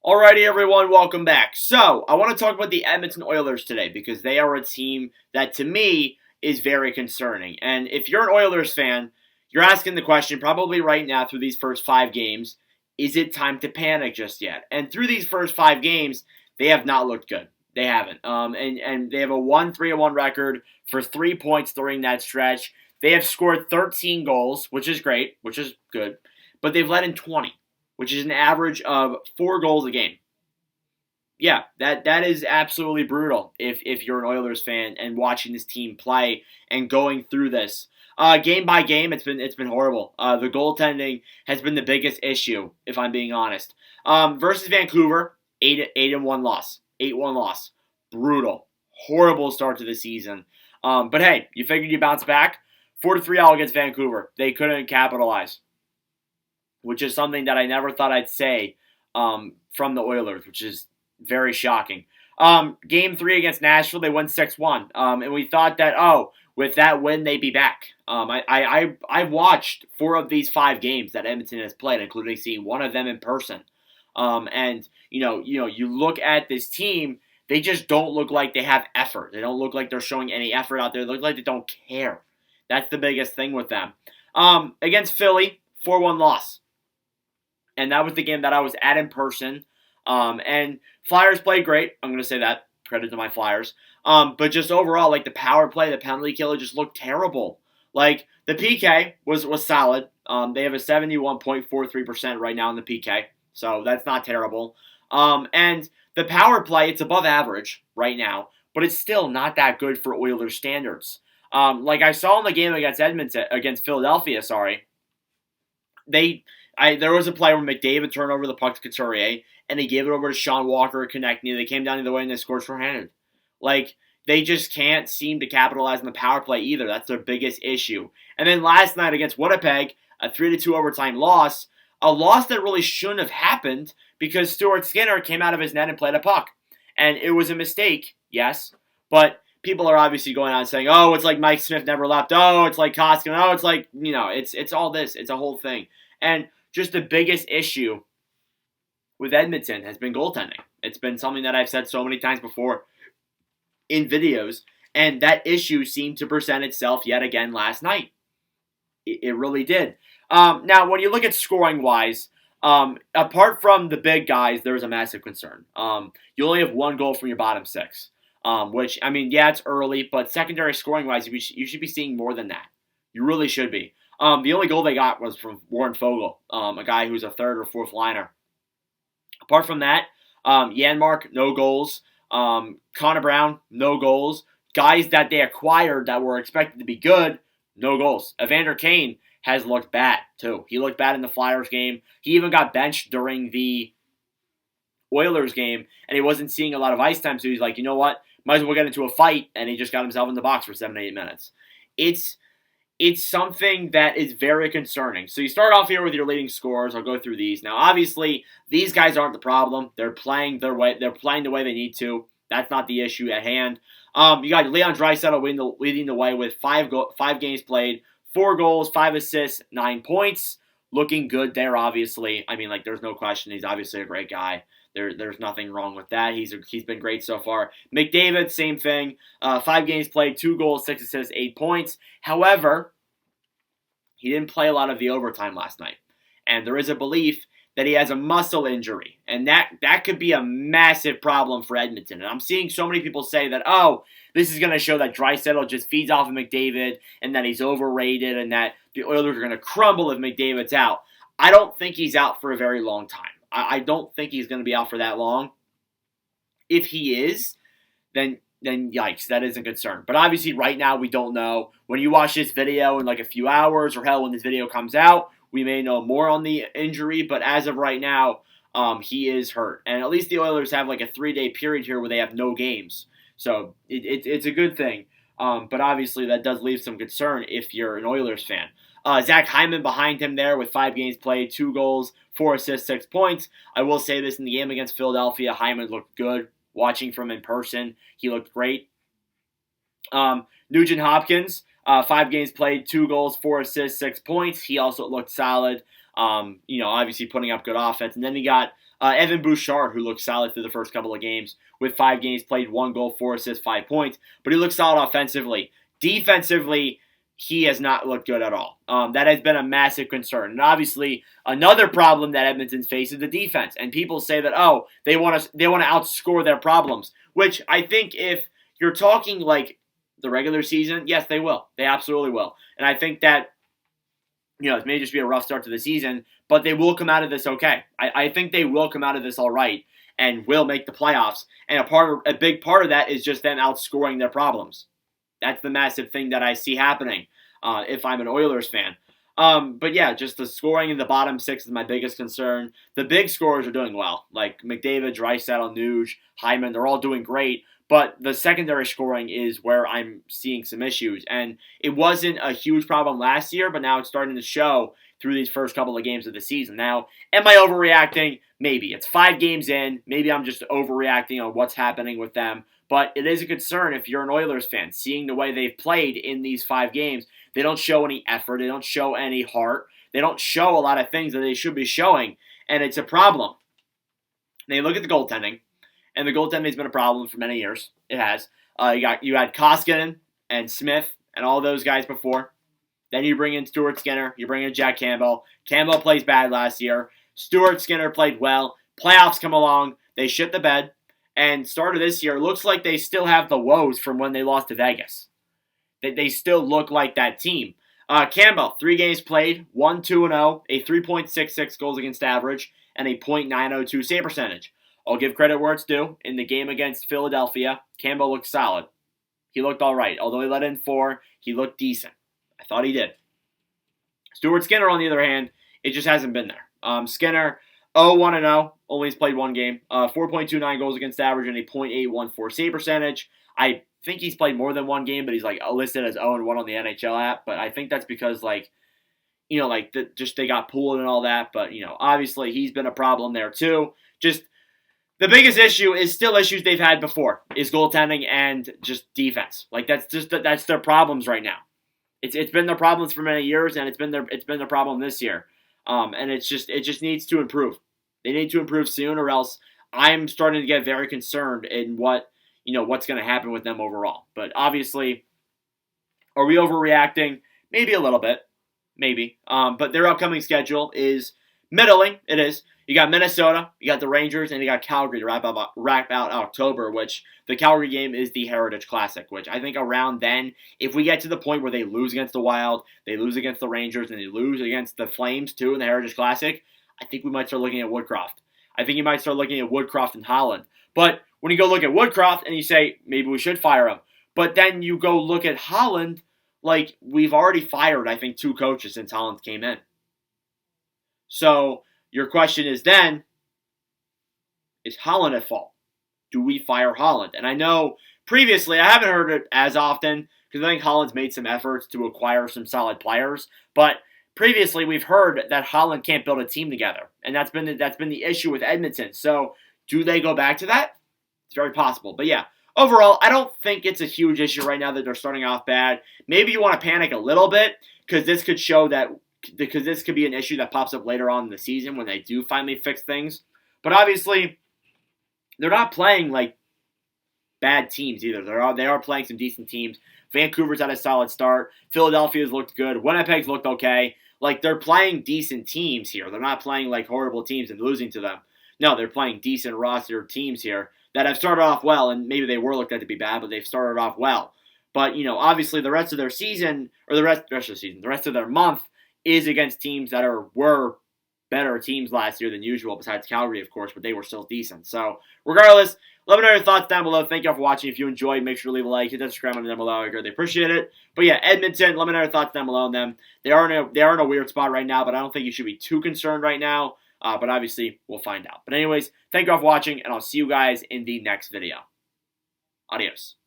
Alrighty, everyone, welcome back. So, I want to talk about the Edmonton Oilers today because they are a team that, to me, is very concerning. And if you're an Oilers fan, you're asking the question, probably right now through these first 5 games, is it time to panic just yet? And through these first 5 games, they have not looked good. They haven't. And they have a 1-3-1 record for 3 points during that stretch. They have scored 13 goals, which is great, which is good, but they've let in 20, which is an average of 4 goals a game. Yeah, that is absolutely brutal if you're an Oilers fan and watching this team play and going through this. Game by game, it's been horrible. The goaltending has been the biggest issue, if I'm being honest. Versus Vancouver, 8-1 loss. 8-1 loss. Brutal. Horrible start to the season. But hey, you figured you bounce back. 4-3 all against Vancouver. They couldn't capitalize, which is something that I never thought I'd say from the Oilers, which is very shocking. Game 3 against Nashville, they won 6-1. And we thought that, with that win, they'd be back. I've watched 4 of these 5 games that Edmonton has played, including seeing one of them in person. And you look at this team, they just don't look like they have effort. They don't look like they're showing any effort out there. They look like they don't care. That's the biggest thing with them. Against Philly, 4-1 loss. And that was the game that I was at in person. And Flyers played great. I'm going to say that. Credit to my Flyers. But just overall, like the power play, the penalty killer just looked terrible. Like the PK was solid. They have a 71.43% right now in the PK. So that's not terrible. And the power play, it's above average right now. But it's still not that good for Oilers standards. Like I saw in the game against Philadelphia, there was a play where McDavid turned over the puck to Couturier, and he gave it over to Sean Walker or Konechny. They came down the way and they scored shorthanded. Like, they just can't seem to capitalize on the power play either. That's their biggest issue. And then last night against Winnipeg, a 3-2 overtime loss, a loss that really shouldn't have happened because Stuart Skinner came out of his net and played a puck. And it was a mistake, yes, but people are obviously going on saying, oh, it's like Mike Smith never left. Oh, it's like Koskinen. Oh, it's like, it's all this. It's a whole thing. And just the biggest issue with Edmonton has been goaltending. It's been something that I've said so many times before in videos, and that issue seemed to present itself yet again last night. It really did. Now, when you look at scoring-wise, apart from the big guys, there's a massive concern. You only have 1 goal from your bottom 6, which, it's early, but secondary scoring-wise, you should be seeing more than that. You really should be. The only goal they got was from Warren Foegele, a guy who's a 3rd or 4th liner. Apart from that, Janmark, no goals. Connor Brown, no goals. Guys that they acquired that were expected to be good, no goals. Evander Kane has looked bad, too. He looked bad in the Flyers game. He even got benched during the Oilers game, and he wasn't seeing a lot of ice time, so he's like, you know what? Might as well get into a fight, and he just got himself in the box for 7 to 8 minutes. It's something that is very concerning. So you start off here with your leading scorers. I'll go through these. Now, obviously, these guys aren't the problem. They're playing their way. They're playing the way they need to. That's not the issue at hand. You got Leon Draisaitl leading the way with 5 games played, 4 goals, 5 assists, 9 points. Looking good there, obviously. There's no question. He's obviously a great guy. There's nothing wrong with that. He's been great so far. McDavid, same thing. 5 games played, 2 goals, 6 assists, 8 points. However, he didn't play a lot of the overtime last night. And there is a belief that he has a muscle injury. And that could be a massive problem for Edmonton. And I'm seeing so many people say that, this is going to show that Draisaitl just feeds off of McDavid and that he's overrated and that the Oilers are going to crumble if McDavid's out. I don't think he's out for a very long time. I don't think he's going to be out for that long. If he is, then yikes, that is a concern. But obviously right now we don't know. When you watch this video in like a few hours, or hell, when this video comes out, we may know more on the injury. But as of right now, he is hurt. And at least the Oilers have like a 3-day period here where they have no games. So it's a good thing. But obviously that does leave some concern if you're an Oilers fan. Zach Hyman behind him there with 5 games played, 2 goals, 4 assists, 6 points. I will say this, in the game against Philadelphia, Hyman looked good. Watching from in person, he looked great. Nugent Hopkins, 5 games played, 2 goals, 4 assists, 6 points. He also looked solid. Obviously putting up good offense. And then you got Evan Bouchard, who looked solid through the first couple of games with 5 games played, 1 goal, 4 assists, 5 points. But he looked solid offensively. Defensively, he has not looked good at all. That has been a massive concern. And obviously, another problem that Edmonton's faced is the defense. And people say that, they want to outscore their problems. Which I think if you're talking like the regular season, yes, they will. They absolutely will. And I think that, it may just be a rough start to the season, but they will come out of this okay. I think they will come out of this all right and will make the playoffs. And a big part of that is just them outscoring their problems. That's the massive thing that I see happening if I'm an Oilers fan. But yeah, just the scoring in the bottom 6 is my biggest concern. The big scorers are doing well. Like McDavid, Draisaitl, Nuge, Hyman, they're all doing great. But the secondary scoring is where I'm seeing some issues. And it wasn't a huge problem last year, but now it's starting to show through these first couple of games of the season. Now, am I overreacting? Maybe. It's 5 games in. Maybe I'm just overreacting on what's happening with them. But it is a concern if you're an Oilers fan, seeing the way they've played in these 5 games. They don't show any effort. They don't show any heart. They don't show a lot of things that they should be showing. And it's a problem. They look at the goaltending. And the goaltending has been a problem for many years. It has. You had Koskinen and Smith and all those guys before. Then you bring in Stuart Skinner. You bring in Jack Campbell. Campbell plays bad last year. Stuart Skinner played well. Playoffs come along. They shit the bed. And started this year, looks like they still have the woes from when they lost to Vegas. They still look like that team. Campbell, 3 games played, 1-2-0, a 3.66 goals against average, and a .902 save percentage. I'll give credit where it's due. In the game against Philadelphia, Campbell looked solid. He looked all right. Although he let in 4, he looked decent. I thought he did. Stuart Skinner, on the other hand, it just hasn't been there. Skinner, 0-1-0, only has played 1 game. 4.29 goals against average and a .814 save percentage. I think he's played more than 1 game, but he's listed as 0-1 on the NHL app. But I think that's because they got pooled and all that. But obviously he's been a problem there too. Just the biggest issue is still issues they've had before, is goaltending and just defense. That's their problems right now. It's been their problems for many years, and it's been their problem this year. And it just needs to improve. They need to improve soon, or else I'm starting to get very concerned in what's going to happen with them overall. But obviously, are we overreacting? Maybe a little bit, maybe. But their upcoming schedule is middling. It is. You got Minnesota, you got the Rangers, and you got Calgary to wrap out October, which the Calgary game is the Heritage Classic, which I think around then, if we get to the point where they lose against the Wild, they lose against the Rangers, and they lose against the Flames too in the Heritage Classic, I think we might start looking at Woodcroft. I think you might start looking at Woodcroft and Holland. But when you go look at Woodcroft and you say, maybe we should fire him, but then you go look at Holland, we've already fired, I think, 2 coaches since Holland came in. So your question is then, is Holland at fault? Do we fire Holland? And I know previously, I haven't heard it as often, because I think Holland's made some efforts to acquire some solid players, but previously we've heard that Holland can't build a team together, and that's been the issue with Edmonton. So do they go back to that? It's very possible. But yeah, overall, I don't think it's a huge issue right now that they're starting off bad. Maybe you want to panic a little bit, because this could be an issue that pops up later on in the season when they do finally fix things. But obviously, they're not playing bad teams either. They are playing some decent teams. Vancouver's had a solid start. Philadelphia's looked good. Winnipeg's looked okay. They're playing decent teams here. They're not playing horrible teams and losing to them. No, they're playing decent roster teams here that have started off well, and maybe they were looked at to be bad, but they've started off well. But, obviously the rest of their season, or the rest of their month is against teams that were better teams last year than usual, besides Calgary, of course, but they were still decent. So, regardless, let me know your thoughts down below. Thank you all for watching. If you enjoyed, make sure to leave a like, hit that subscribe button down below. I greatly appreciate it. But yeah, Edmonton, let me know your thoughts down below on them. They are in a weird spot right now, but I don't think you should be too concerned right now. But obviously, we'll find out. But anyways, thank you all for watching, and I'll see you guys in the next video. Adios.